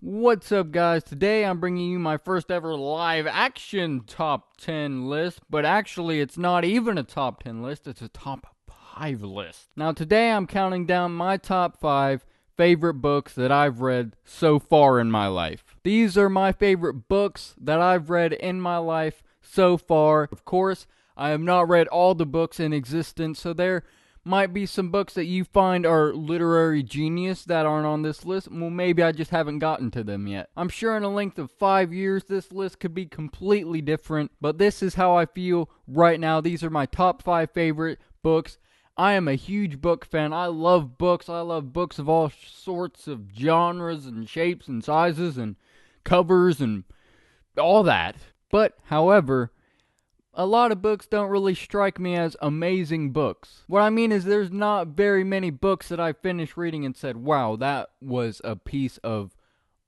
What's up, guys? Today I'm bringing you my first ever live action top 10 list, but actually it's not even a top 10 list, it's a top 5 list. Now today I'm counting down my top 5 favorite books that I've read so far in my life. These are my favorite books that I've read in my life so far. Of course, I have not read all the books in existence, so there might be some books that you find are literary genius that aren't on this list. Well, maybe I just haven't gotten to them yet. I'm sure in a length of 5 years, this list could be completely different, but this is how I feel right now. These are my top 5 favorite books. I am a huge book fan. I love books. I love books of all sorts of genres and shapes and sizes and covers and all that. But, however, a lot of books don't really strike me as amazing books. What I mean is there's not very many books that I finished reading and said, wow, that was a piece of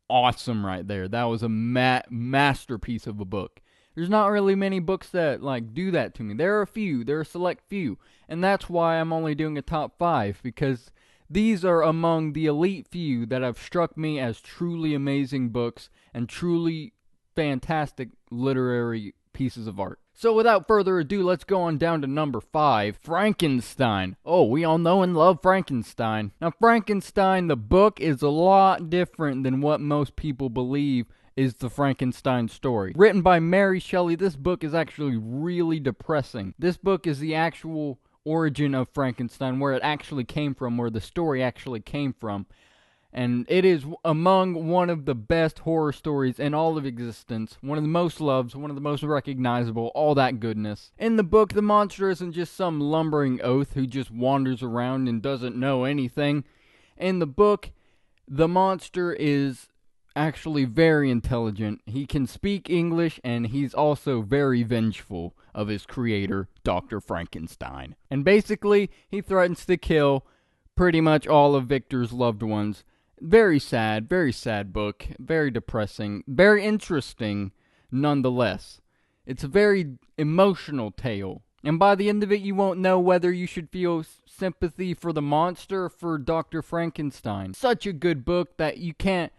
awesome right there. That was a masterpiece of a book. There's not really many books that do that to me. There are a few, there are a select few. And that's why I'm only doing a top 5, because these are among the elite few that have struck me as truly amazing books and truly fantastic literary pieces of art. So without further ado, let's go on down to number 5, Frankenstein. Oh, we all know and love Frankenstein. Now, Frankenstein, the book, is a lot different than what most people believe is the Frankenstein story. Written by Mary Shelley, this book is actually really depressing. This book is the actual origin of Frankenstein, where it actually came from, where the story actually came from. And it is among one of the best horror stories in all of existence. One of the most loved, one of the most recognizable, all that goodness. In the book, the monster isn't just some lumbering oaf who just wanders around and doesn't know anything. In the book, the monster is actually very intelligent. He can speak English, and he's also very vengeful of his creator, Dr. Frankenstein. And basically, he threatens to kill pretty much all of Victor's loved ones. Very sad book, very depressing, very interesting nonetheless. It's a very emotional tale, and by the end of it you won't know whether you should feel sympathy for the monster or for Dr. Frankenstein. Such a good book that you can't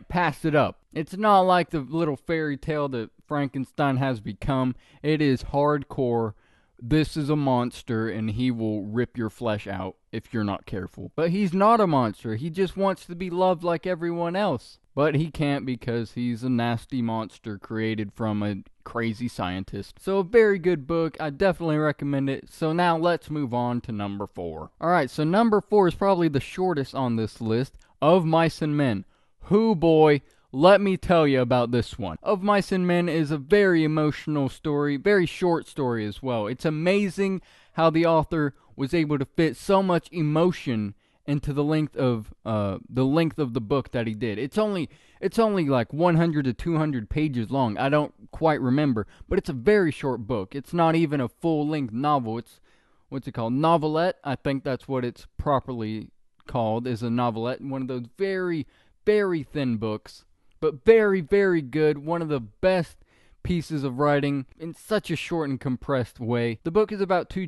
pass it up. It's not like the little fairy tale that Frankenstein has become. It is hardcore. This is a monster, and he will rip your flesh out if you're not careful. But he's not a monster. He just wants to be loved like everyone else. But he can't, because he's a nasty monster created from a crazy scientist. So a very good book. I definitely recommend it. So now let's move on to number 4. Alright, so number 4 is probably the shortest on this list. Of Mice and Men. Hoo boy. Let me tell you about this one. Of Mice and Men is a very emotional story, very short story as well. It's amazing how the author was able to fit so much emotion into the length of the book that he did. It's only like 100 to 200 pages long. I don't quite remember, but it's a very short book. It's not even a full-length novel. It's what's it called? Novelette. I think that's what it's properly called, is a novelette. One of those very, very thin books. But very, very good. One of the best pieces of writing in such a short and compressed way. The book is about two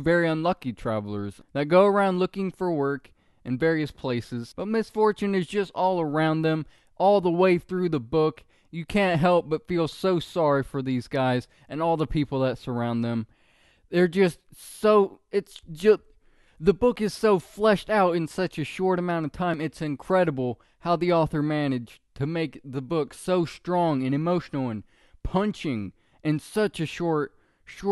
very unlucky travelers, that go around looking for work in various places. But misfortune is just all around them, all the way through the book. You can't help but feel so sorry for these guys and all the people that surround them. They're just so... The book is so fleshed out in such a short amount of time. It's incredible how the author managed to make the book so strong and emotional and punching in such a short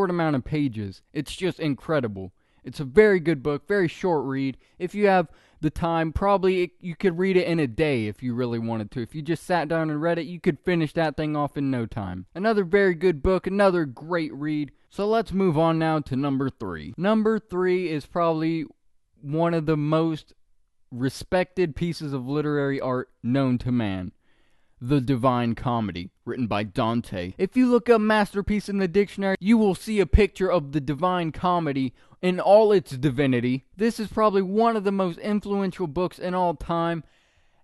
amount of pages. It's just incredible. It's a very good book, very short read. If you have the time, probably you could read it in a day if you really wanted to. If you just sat down and read it, you could finish that thing off in no time. Another very good book, another great read. So let's move on now to number 3. Number 3 is probably one of the most respected pieces of literary art known to man. The Divine Comedy, written by Dante. If you look up masterpiece in the dictionary, you will see a picture of the Divine Comedy in all its divinity. This is probably one of the most influential books in all time,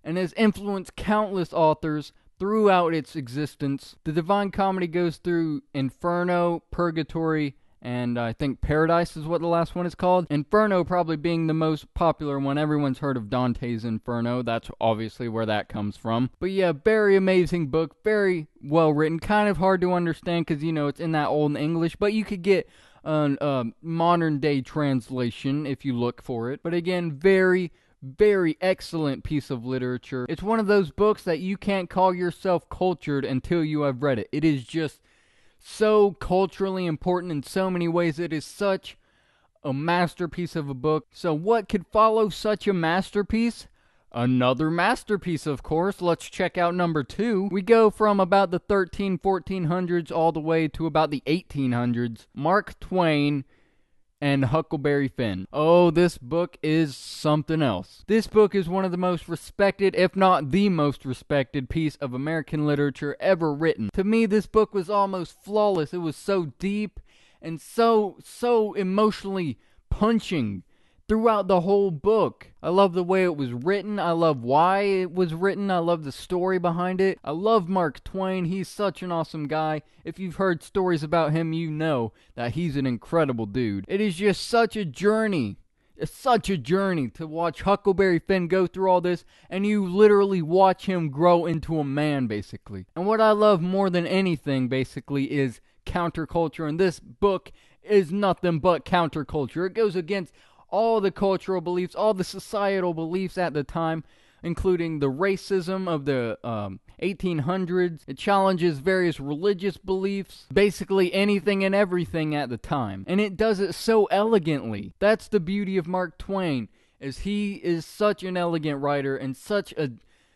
and has influenced countless authors throughout its existence. The Divine Comedy goes through Inferno, Purgatory, and I think Paradise is what the last one is called. Inferno probably being the most popular one. Everyone's heard of Dante's Inferno. That's obviously where that comes from. But yeah, very amazing book, very well written, kind of hard to understand because, you know, it's in that old English, but you could get a modern day translation if you look for it. But again, very excellent piece of literature. It's one of those books that you can't call yourself cultured until you have read it. It is just so culturally important in so many ways. It is such a masterpiece of a book. So what could follow such a masterpiece? Another masterpiece, of course. Let's check out number 2. We go from about the 1400s all the way to about the 1800s. Mark Twain and Huckleberry Finn. Oh, this book is something else. This book is one of the most respected, if not the most respected piece of American literature ever written. To me, this book was almost flawless. It was so deep and so emotionally punching throughout the whole book. I love the way it was written. I love why it was written. I love the story behind it. I love Mark Twain. He's such an awesome guy. If you've heard stories about him, you know that he's an incredible dude. It is just such a journey. It's such a journey to watch Huckleberry Finn go through all this, and you literally watch him grow into a man, basically. And what I love more than anything, basically, is counterculture, and this book is nothing but counterculture. It goes against all the cultural beliefs, all the societal beliefs at the time, including the racism of the 1800s. It challenges various religious beliefs, basically anything and everything at the time. And it does it so elegantly. That's the beauty of Mark Twain, is he is such an elegant writer and such a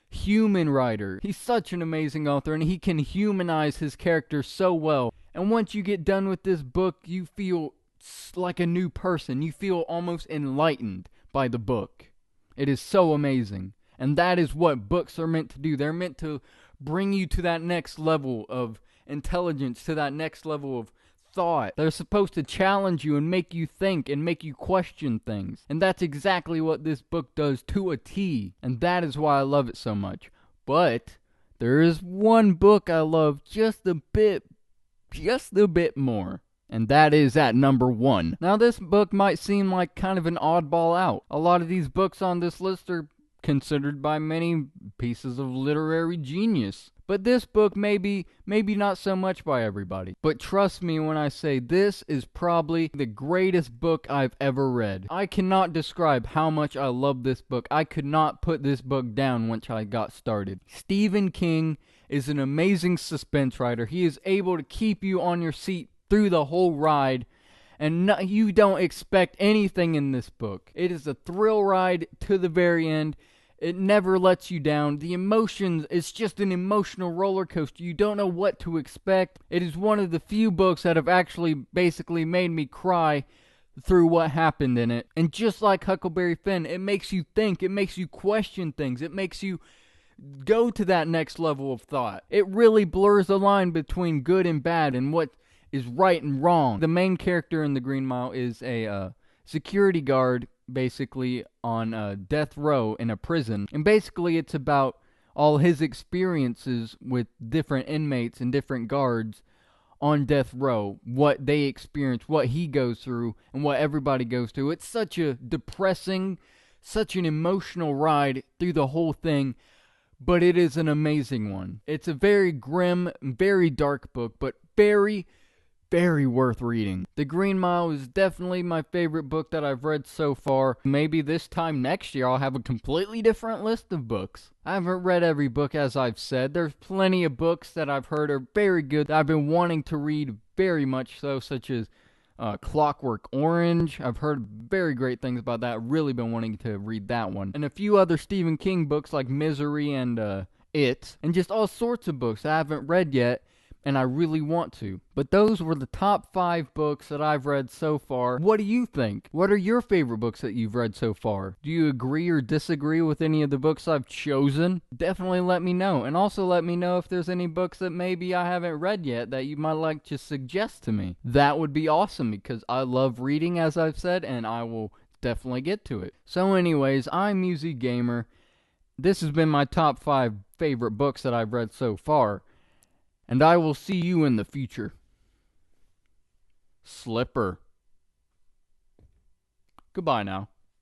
human writer. He's such an amazing author, and he can humanize his characters so well. And once you get done with this book, you feel like a new person. You feel almost enlightened by the book. It is so amazing. And that is what books are meant to do. They're meant to bring you to that next level of intelligence, to that next level of thought. They're supposed to challenge you and make you think and make you question things. And that's exactly what this book does to a T. And that is why I love it so much. But there is one book I love just a bit more. And that is at number 1. Now, this book might seem like kind of an oddball out. A lot of these books on this list are considered by many pieces of literary genius. But this book maybe not so much by everybody. But trust me when I say this is probably the greatest book I've ever read. I cannot describe how much I love this book. I could not put this book down once I got started. Stephen King is an amazing suspense writer. He is able to keep you on your seat through the whole ride, and you don't expect anything in this book. It is a thrill ride to the very end. It never lets you down. The emotions, it's just an emotional roller coaster. You don't know what to expect. It is one of the few books that have actually basically made me cry through what happened in it. And just like Huckleberry Finn, it makes you think. It makes you question things. It makes you go to that next level of thought. It really blurs the line between good and bad and what is right and wrong. The main character in The Green Mile is a security guard, basically, on death row in a prison. And basically it's about all his experiences with different inmates and different guards on death row, what they experience, what he goes through, and what everybody goes through. It's such a depressing, such an emotional ride through the whole thing, but it is an amazing one. It's a very grim, very dark book, but very worth reading. The Green Mile is definitely my favorite book that I've read so far. Maybe this time next year I'll have a completely different list of books. I haven't read every book, as I've said. There's plenty of books that I've heard are very good that I've been wanting to read very much so, such as Clockwork Orange. I've heard very great things about that. Really been wanting to read that one. And a few other Stephen King books like Misery and It. And just all sorts of books I haven't read yet, and I really want to. But those were the top 5 books that I've read so far. What do you think? What are your favorite books that you've read so far? Do you agree or disagree with any of the books I've chosen? Definitely let me know. And also let me know if there's any books that maybe I haven't read yet that you might like to suggest to me. That would be awesome because I love reading, as I've said, and I will definitely get to it. So anyways, I'm Musi Gamer. This has been my top 5 favorite books that I've read so far. And I will see you in the future. Slipper. Goodbye now.